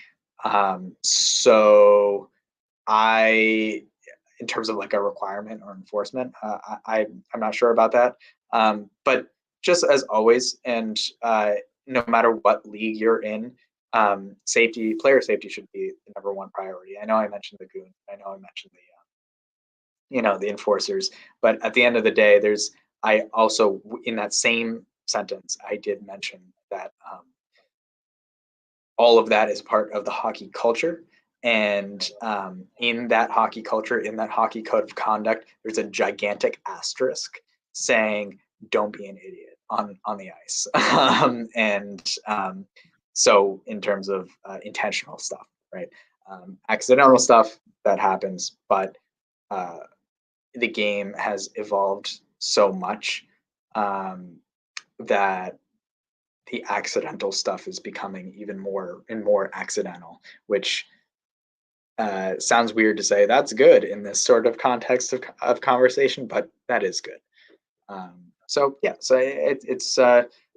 So I, in terms of like a requirement or enforcement, I'm not sure about that. But just as always, and no matter what league you're in, player safety should be the number one priority. I know I mentioned the goon. I know I mentioned the enforcers, but at the end of the day, I also, in that same sentence, I did mention that all of that is part of the hockey culture. And in that hockey culture, in that hockey code of conduct, there's a gigantic asterisk saying, don't be an idiot on the ice. So in terms of intentional stuff, right? Accidental stuff that happens, but the game has evolved so much that the accidental stuff is becoming even more and more accidental, which sounds weird to say that's good in this sort of context of conversation, but that is good. So it's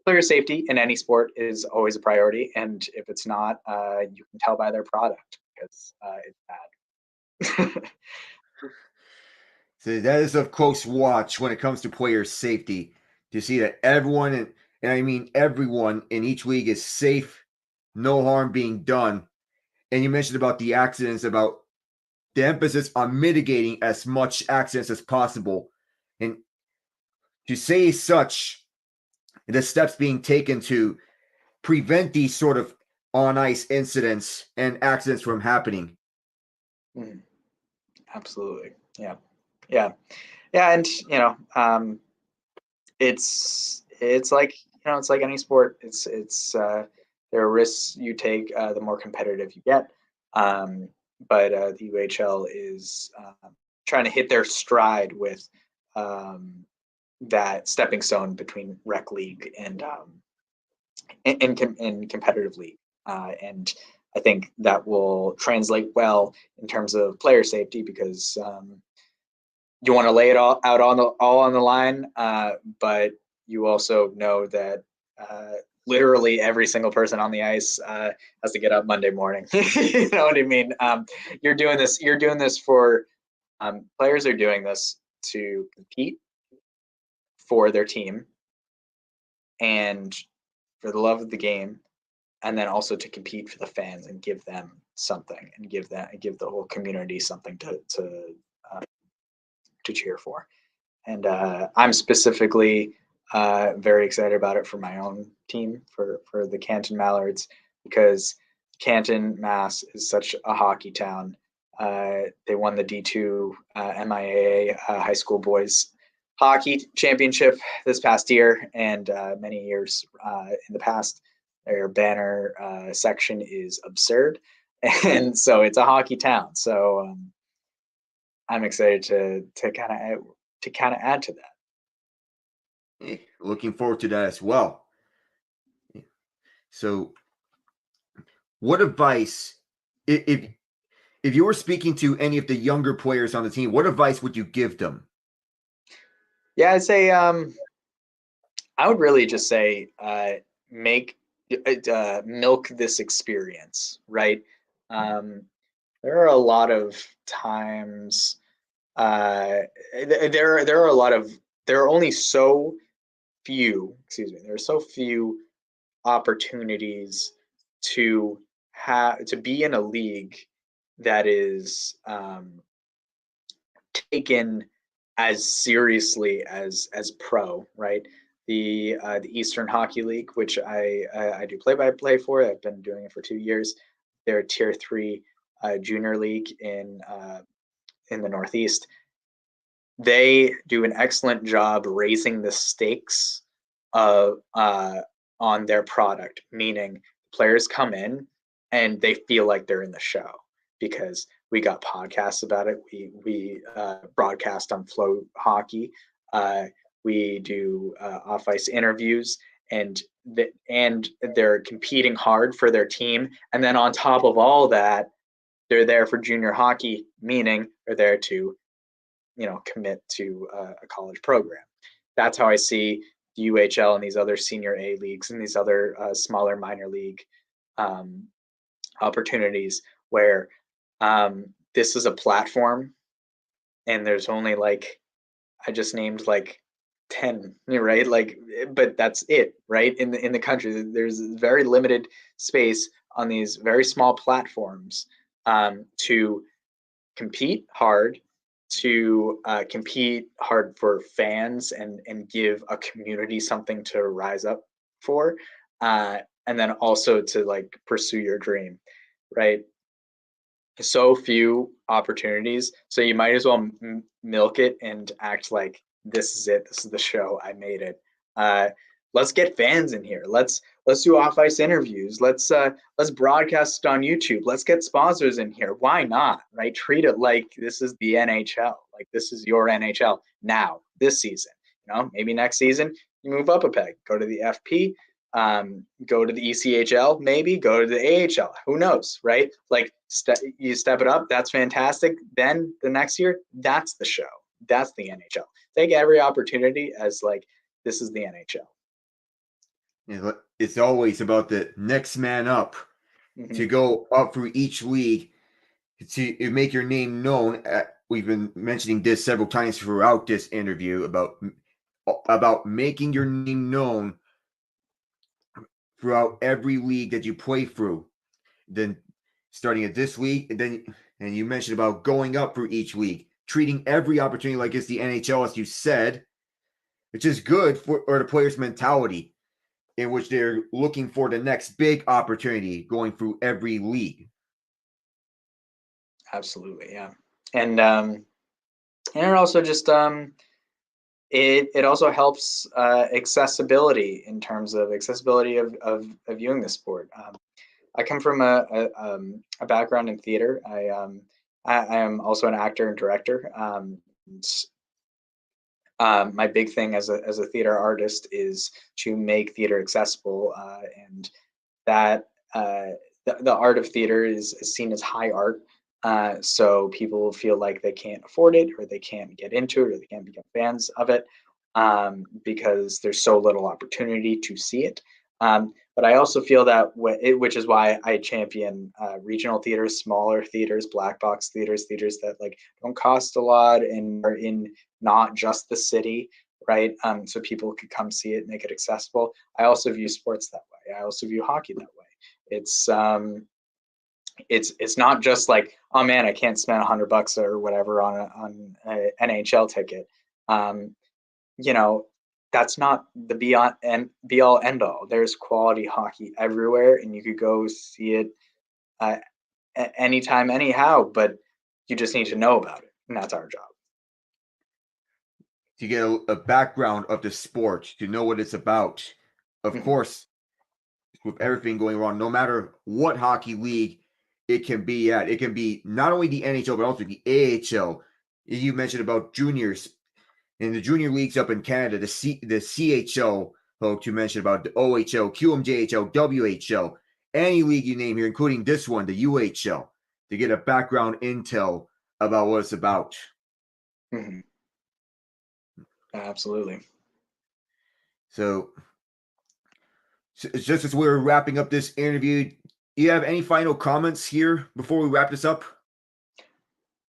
player safety in any sport is always a priority, and if it's not, you can tell by their product because it's bad. So that is a close watch when it comes to player safety to see that everyone, and I mean everyone in each league is safe, no harm being done. And you mentioned about the accidents, about the emphasis on mitigating as much accidents as possible. And to say such, the steps being taken to prevent these sort of on ice incidents and accidents from happening. Mm, absolutely. Yeah. Yeah. Yeah. And, it's like, it's like any sport. There are risks you take, the more competitive you get. But the UHL is trying to hit their stride with that stepping stone between rec league and competitive league. And I think that will translate well in terms of player safety because you want to lay it all out all on the line, but you also know that literally every single person on the ice has to get up Monday morning. You know what I mean? You're doing this. You're doing this for players are doing this to compete for their team and for the love of the game, and then also to compete for the fans and give them something and give the whole community something to cheer for. And I'm specifically very excited about it for my own team, for the Canton Mallards, because Canton, Mass is such a hockey town. They won the D2 MIAA high school boys hockey championship this past year, and many years in the past. Their banner section is absurd, and so it's a hockey town. So I'm excited to kind of add to that. Looking forward to that as well. So, what advice, if you were speaking to any of the younger players on the team, what advice would you give them? Yeah, I'd say I would really just say make milk this experience, right? Um, there are a lot of times there are a lot of there are only so few, excuse me, there are so few opportunities to be in a league that is taken as seriously as pro, right? The Eastern Hockey League, which I do play by play for. I've been doing it for 2 years. They're a tier three junior league in the Northeast. They do an excellent job raising the stakes of on their product, meaning players come in and they feel like they're in the show because we got podcasts about it. We broadcast on Flow Hockey. We do off ice interviews, and they're competing hard for their team. And then on top of all that, they're there for junior hockey, meaning they're there to commit to a college program. That's how I see the UHL and these other senior A leagues and these other smaller minor league opportunities where this is a platform and there's only like I just named like 10, right? Like, but that's it, right? In the country, there's very limited space on these very small platforms to compete hard, for fans and give a community something to rise up for, and then also to like pursue your dream, right? So few opportunities, so you might as well milk it and act like this is it. This is the show. I made it. Let's get fans in here. Let's do off ice interviews. Let's broadcast it on YouTube. Let's get sponsors in here. Why not? Right? Treat it like this is the NHL. Like this is your NHL now. This season. Maybe next season you move up a peg. Go to the FP. Go to the ECHL. Maybe go to the AHL. Who knows? Right? Like you step it up. That's fantastic. Then the next year, that's the show. That's the NHL. Take every opportunity as like this is the NHL. It's always about the next man up to go up through each league to make your name known. We've been mentioning this several times throughout this interview about making your name known throughout every league that you play through. Then starting at this league, and you mentioned about going up through each league, treating every opportunity like it's the NHL, as you said, which is good for the players' mentality, in which they're looking for the next big opportunity going through every league. Absolutely, yeah, and it also just it also helps accessibility in terms of accessibility of viewing the sport. I come from a background in theater. I am also an actor and director. My big thing as a theater artist is to make theater accessible, and that the art of theater is seen as high art. So people feel like they can't afford it, or they can't get into it, or they can't become fans of it because there's so little opportunity to see it. But I also feel that, which is why I champion regional theaters, smaller theaters, black box theaters, theaters that like don't cost a lot and are in not just the city, right? So people could come see it, make it accessible. I also view sports that way. I also view hockey that way. It's not just like, oh man, I can't spend $100 or whatever on an NHL ticket. That's not the be all end all. There's quality hockey everywhere, and you could go see it anytime, anyhow. But you just need to know about it, and that's our job. To get a background of the sport, to know what it's about. Of course, with everything going wrong, no matter what hockey league it can be at, it can be not only the NHL but also the AHL. You mentioned about juniors. in the junior leagues up in Canada, the CHL, folks, you mentioned about the OHL, QMJHL, WHL, any league you name here, including this one, the UHL, to get a background intel about what it's about. Mm-hmm. Absolutely. So just as we're wrapping up this interview, do you have any final comments here before we wrap this up?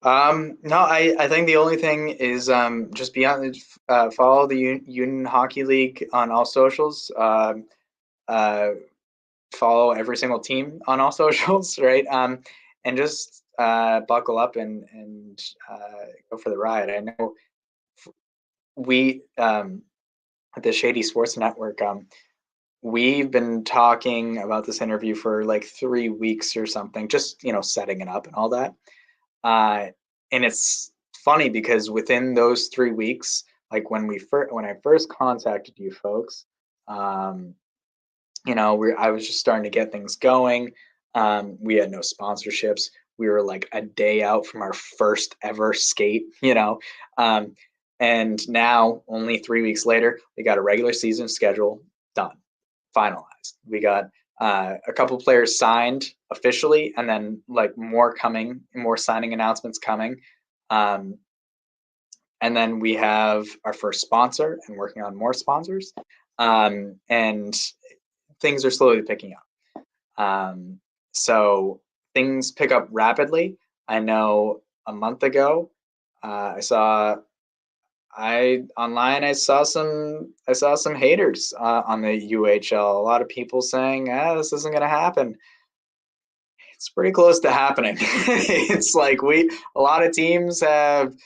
No, I think the only thing is just follow the Union Hockey League on all socials. Follow every single team on all socials, right? And just buckle up and go for the ride. I know we at the Shady Sports Network, we've been talking about this interview for like 3 weeks or something, just setting it up and all that. And it's funny because within those 3 weeks, like when I first contacted you folks, I was just starting to get things going. We had no sponsorships. We were like a day out from our first ever skate, and now only 3 weeks later, we got a regular season schedule done, finalized. We got a couple players signed officially, and then like more signing announcements coming. And then we have our first sponsor and working on more sponsors. And things are slowly picking up. So things pick up rapidly. I know a month ago, I saw some haters on the UHL. A lot of people saying, this isn't going to happen. It's pretty close to happening. It's like a lot of teams have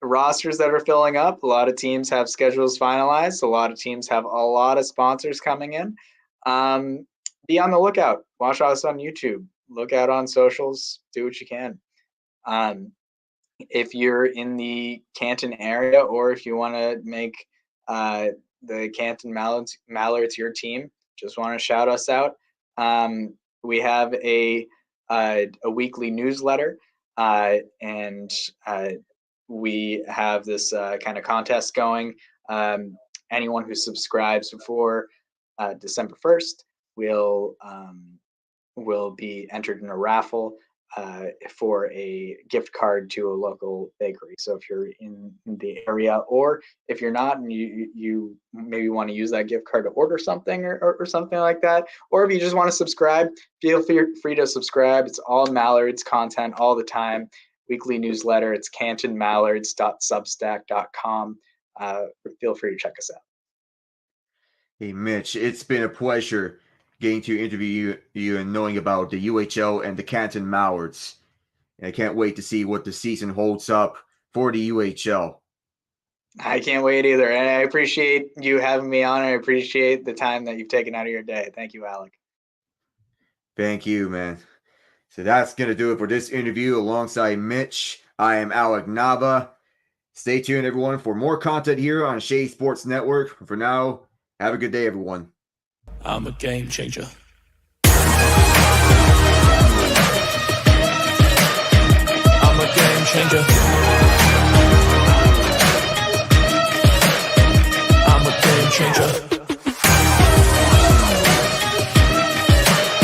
rosters that are filling up. A lot of teams have schedules finalized. A lot of teams have a lot of sponsors coming in. Be on the lookout. Watch us on YouTube. Look out on socials. Do what you can. If you're in the Canton area, or if you want to make the Canton Mallards your team, just want to shout us out. We have a weekly newsletter, and we have this kind of contest going. Anyone who subscribes before December 1st will be entered in a raffle for a gift card to a local bakery. So if you're in the area, or if you're not and you maybe want to use that gift card to order something or something like that, or if you just want to subscribe, feel free to subscribe. It's all Mallards content all the time. Weekly newsletter. It's cantonmallards.substack.com. Feel free to check us out. Hey, Mitch, it's been a pleasure getting to interview you and knowing about the UHL and the Canton Mallards. And I can't wait to see what the season holds up for the UHL. I can't wait either. And I appreciate you having me on. I appreciate the time that you've taken out of your day. Thank you, Alec. Thank you, man. So that's going to do it for this interview alongside Mitch. I am Alec Nava. Stay tuned, everyone, for more content here on Shady Sports Network. For now, have a good day, everyone. I'm a game changer. I'm a game changer.